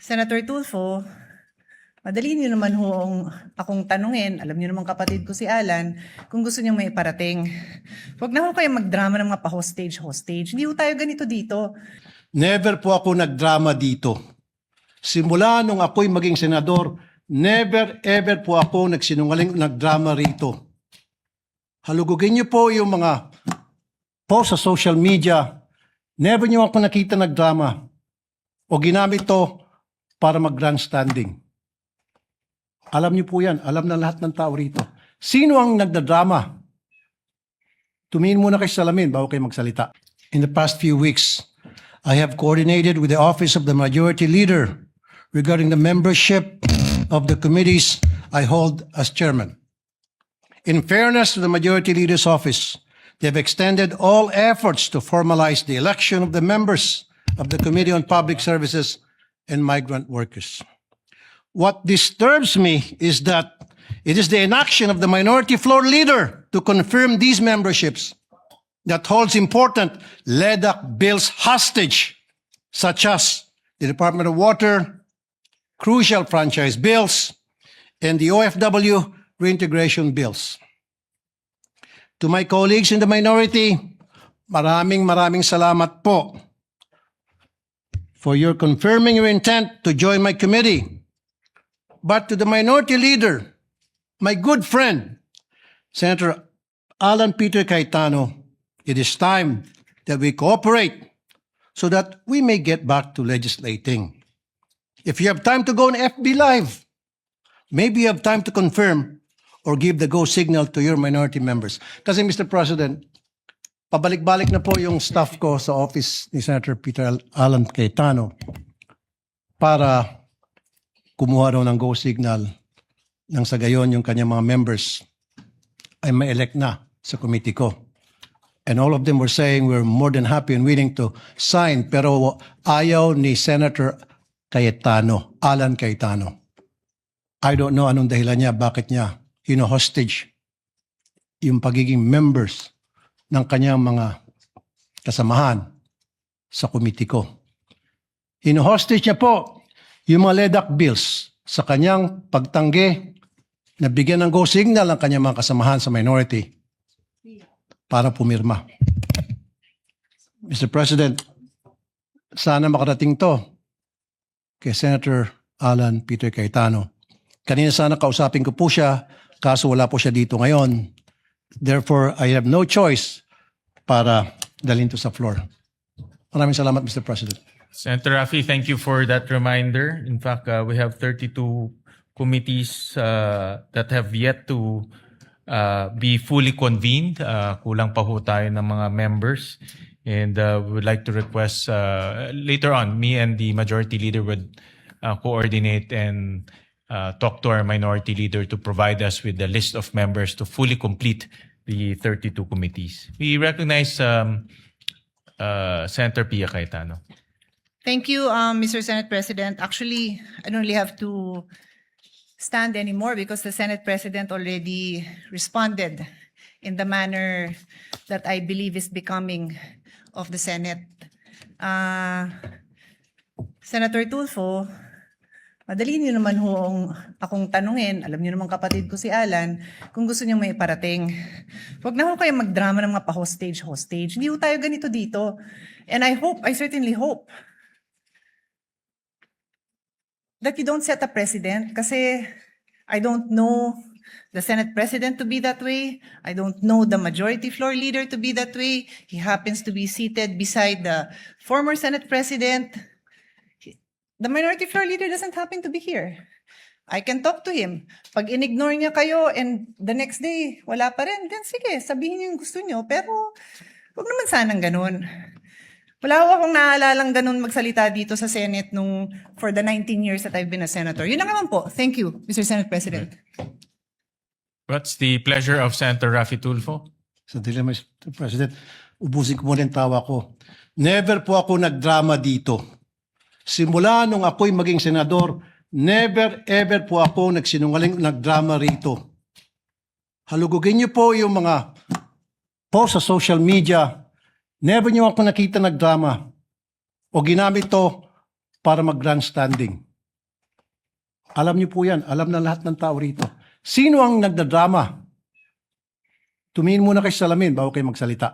Senator Tulfo, madali niyo naman akong tanungin, alam niyo naman kapatid ko si Alan, kung gusto niyo may iparating. Huwag na ho kayo magdrama ng mga pa-hostage. Hindi ho tayo ganito dito. Never po ako nagdrama dito. Simula nung ako'y maging senador, never ever po ako nagdrama rito. Halugugin niyo po yung mga post sa social media. Never niyo ako nakita nagdrama o ginamit to para mag-grandstanding. Alam niyo po yan. Alam na lahat ng tao rito. Sino ang nagdadrama? Tumingin muna kayo sa salamin bago kayo magsalita. In the past few weeks, I have coordinated with the Office of the Majority Leader regarding the membership of the committees I hold as chairman. In fairness to the Majority Leader's office, they have extended all efforts to formalize the election of the members of the Committee on Public Services and Migrant Workers. What disturbs me is that it is the inaction of the minority floor leader to confirm these memberships that holds important LEDAC bills hostage, such as the Department of Water, crucial franchise bills, and the OFW reintegration bills. To my colleagues in the minority, maraming salamat po for your confirming your intent to join my committee. But to the minority leader, my good friend, Senator Alan Peter Cayetano, it is time that we cooperate so that we may get back to legislating. If you have time to go on FB Live, maybe you have time to confirm or give the go signal to your minority members. Kasi Mr. President, pabalik-balik na po yung staff ko sa office ni Senator Peter Alan Cayetano para kumuha raw ng go signal nang sa gayon yung kanyang mga members ay ma-elect na sa committee ko. And all of them were saying we're more than happy and willing to sign, pero ayaw ni Senator Cayetano, Alan Cayetano. I don't know anong dahilan niya, bakit niya hostage yung pagiging members ng kanyang mga kasamahan sa committee ko. Hino-hostage niya po yung mga LEDAC bills sa kanyang pagtanggi na bigyan ng go signal ang kanyang mga kasamahan sa minority para pumirma. Mr. President, sana makarating to kay Senator Alan Peter Cayetano. Kanina sana kausapin ko po siya, kaso wala po siya dito ngayon. Therefore, I have no choice para dalhin to sa floor. Maraming salamat, Mr. President. Senator Rafi, thank you for that reminder. In fact, we have 32 committees that have yet to be fully convened. Kulang pa ho tayo ng mga members. And we would like to request later on, me and the majority leader would coordinate and talk to our minority leader to provide us with the list of members to fully complete the 32 committees. We recognize Senator Pia Cayetano. Thank you, Mr. Senate President. Actually, I don't really have to stand anymore because the Senate President already responded in the manner that I believe is becoming of the Senate. Senator Tulfo, madali niyo naman akong tanungin, alam niyo naman kapatid ko si Alan, kung gusto niyo may iparating. Huwag na ho kayo magdrama ng mga pa-hostage. Hindi ho tayo ganito dito. And I certainly hope, that you don't set a precedent kasi I don't know the Senate President to be that way. I don't know the majority floor leader to be that way. He happens to be seated beside the former Senate President. The minority floor leader doesn't happen to be here. I can talk to him. Pag in-ignore niya kayo and the next day, wala pa rin, then sige, sabihin niyo yung gusto niyo. Pero huwag naman sanang ganun. Wala ko akong naalalang ganun magsalita dito sa Senate for the 19 years that I've been a senator. Yun lang naman po. Thank you, Mr. Senate President. What's the pleasure of Senator Rafi Tulfo? Sandali, Mr. President, ubusin ko muna yung tawa ko. Never po ako nagdrama dito. Simula nung ako'y maging senador, never ever po ako nagdrama rito. Halugugin niyo po yung mga post sa social media. Never niyo ako nakita nagdrama o ginamit to para mag-grandstanding. Alam niyo po yan. Alam na lahat ng tao rito. Sino ang nagdadrama? Tumingin muna kayo sa salamin bago kayo magsalita.